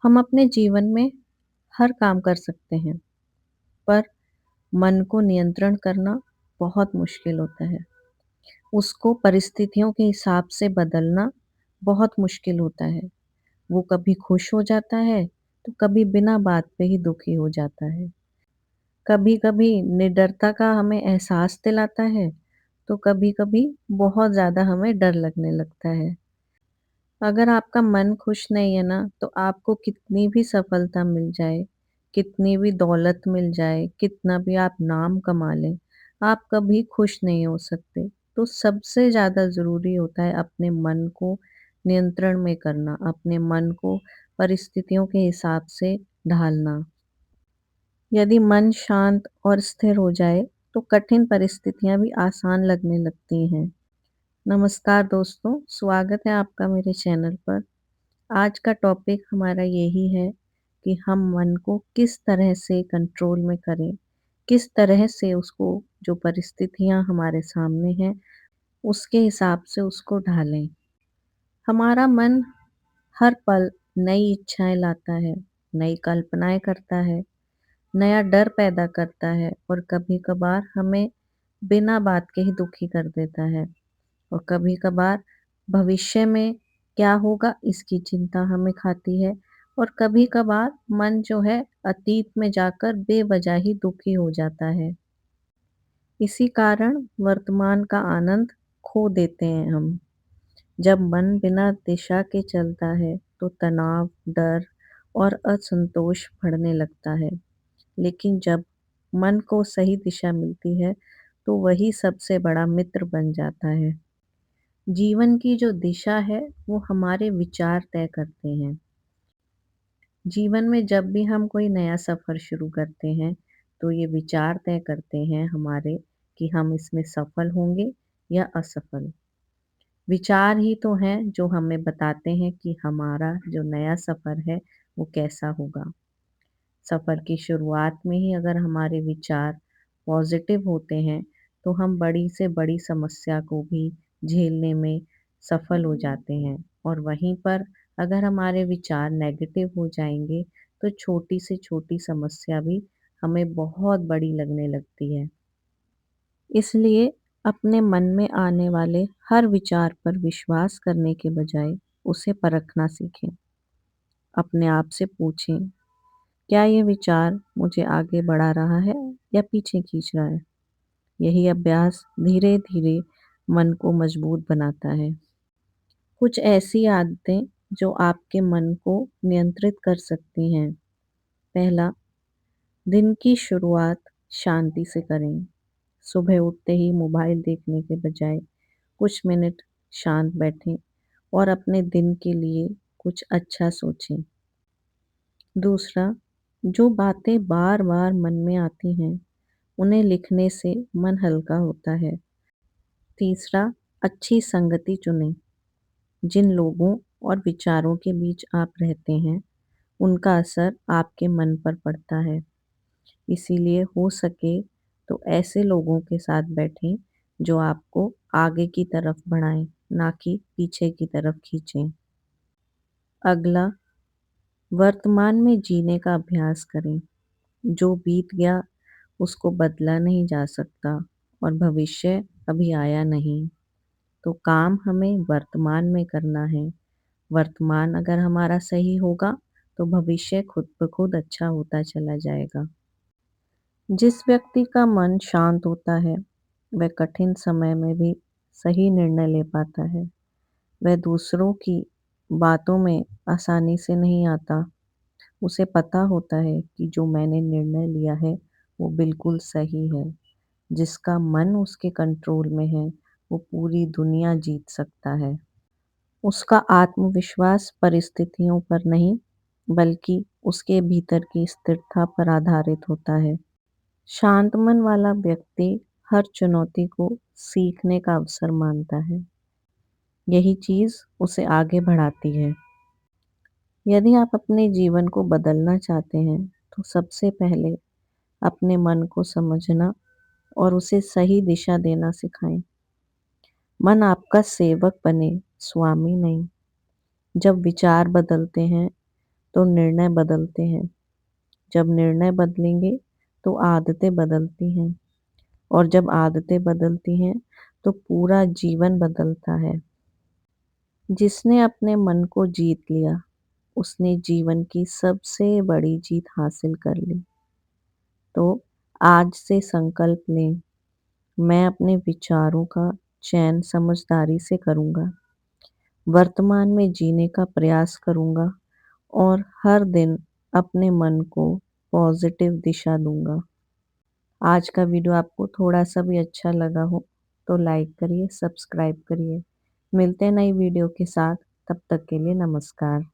हम अपने जीवन में हर काम कर सकते हैं, पर मन को नियंत्रण करना बहुत मुश्किल होता है। उसको परिस्थितियों के हिसाब से बदलना बहुत मुश्किल होता है। वो कभी खुश हो जाता है, तो कभी बिना बात पे ही दुखी हो जाता है। कभी-कभी निडरता का हमें एहसास दिलाता है, तो कभी-कभी बहुत ज़्यादा हमें डर लगने लगता है। अगर आपका मन खुश नहीं है ना, तो आपको कितनी भी सफलता मिल जाए, कितनी भी दौलत मिल जाए, कितना भी आप नाम कमा लें, आप कभी खुश नहीं हो सकते। तो सबसे ज़्यादा ज़रूरी होता है अपने मन को नियंत्रण में करना, अपने मन को परिस्थितियों के हिसाब से ढालना। यदि मन शांत और स्थिर हो जाए, तो कठिन परिस्थितियाँ भी आसान लगने लगती हैं। नमस्कार दोस्तों, स्वागत है आपका मेरे चैनल पर। आज का टॉपिक हमारा यही है कि हम मन को किस तरह से कंट्रोल में करें, किस तरह से उसको जो परिस्थितियाँ हमारे सामने हैं, उसके हिसाब से उसको ढालें। हमारा मन हर पल नई इच्छाएं लाता है, नई कल्पनाएं करता है, नया डर पैदा करता है और कभी-कभार हमें बिना बात के ही दुखी कर देता है। और कभी-कभार भविष्य में क्या होगा इसकी चिंता हमें खाती है और कभी-कभार मन जो है अतीत में जाकर बेवजह ही दुखी हो जाता है। इसी कारण वर्तमान का आनंद खो देते हैं हम। जब मन बिना दिशा के चलता है तो तनाव, डर और असंतोष बढ़ने लगता है। लेकिन जब मन को सही दिशा मिलती है तो वही सबसे बड़ा मित्र बन जाता है। जीवन की जो दिशा है वो हमारे विचार तय करते हैं। जीवन में जब भी हम कोई नया सफ़र शुरू करते हैं तो ये विचार तय करते हैं हमारे कि हम इसमें सफल होंगे या असफल। विचार ही तो हैं जो हमें बताते हैं कि हमारा जो नया सफ़र है वो कैसा होगा। सफ़र की शुरुआत में ही अगर हमारे विचार पॉजिटिव होते हैं तो हम बड़ी से बड़ी समस्या को भी झेलने में सफल हो जाते हैं और वहीं पर अगर हमारे विचार नेगेटिव हो जाएंगे तो छोटी से छोटी समस्या भी हमें बहुत बड़ी लगने लगती है। इसलिए अपने मन में आने वाले हर विचार पर विश्वास करने के बजाय उसे परखना सीखें। अपने आप से पूछें, क्या ये विचार मुझे आगे बढ़ा रहा है या पीछे खींच रहा है? यही अभ्यास धीरे-धीरे मन को मजबूत बनाता है। कुछ ऐसी आदतें जो आपके मन को नियंत्रित कर सकती हैं। पहला, दिन की शुरुआत शांति से करें। सुबह उठते ही मोबाइल देखने के बजाय कुछ मिनट शांत बैठें और अपने दिन के लिए कुछ अच्छा सोचें। दूसरा, जो बातें बार-बार मन में आती हैं, उन्हें लिखने से मन हल्का होता है। तीसरा, अच्छी संगति चुनें। जिन लोगों और विचारों के बीच आप रहते हैं, उनका असर आपके मन पर पड़ता है। इसीलिए हो सके तो ऐसे लोगों के साथ बैठें जो आपको आगे की तरफ बढ़ाएं, ना कि पीछे की तरफ खींचें। अगला, वर्तमान में जीने का अभ्यास करें। जो बीत गया उसको बदला नहीं जा सकता और भविष्य अभी आया नहीं। तो काम हमें वर्तमान में करना है। वर्तमान अगर हमारा सही होगा तो भविष्य खुद ब खुद अच्छा होता चला जाएगा। जिस व्यक्ति का मन शांत होता है वह कठिन समय में भी सही निर्णय ले पाता है। वह दूसरों की बातों में आसानी से नहीं आता। उसे पता होता है कि जो मैंने निर्णय लिया है वो बिल्कुल सही है। जिसका मन उसके कंट्रोल में है वो पूरी दुनिया जीत सकता है। उसका आत्मविश्वास परिस्थितियों पर नहीं बल्कि उसके भीतर की स्थिरता पर आधारित होता है। शांत मन वाला व्यक्ति हर चुनौती को सीखने का अवसर मानता है। यही चीज़ उसे आगे बढ़ाती है। यदि आप अपने जीवन को बदलना चाहते हैं तो सबसे पहले अपने मन को समझना और उसे सही दिशा देना सिखाएं। मन आपका सेवक बने, स्वामी नहीं। जब विचार बदलते हैं तो निर्णय बदलते हैं। जब निर्णय बदलेंगे तो आदतें बदलती हैं और जब आदतें बदलती हैं तो पूरा जीवन बदलता है। जिसने अपने मन को जीत लिया, उसने जीवन की सबसे बड़ी जीत हासिल कर ली। तो आज से संकल्प लें, मैं अपने विचारों का चयन समझदारी से करूँगा, वर्तमान में जीने का प्रयास करूँगा और हर दिन अपने मन को पॉजिटिव दिशा दूँगा। आज का वीडियो आपको थोड़ा-सा भी अच्छा लगा हो, तो लाइक करिए, सब्सक्राइब करिए। मिलते हैं नई वीडियो के साथ, तब तक के लिए नमस्कार।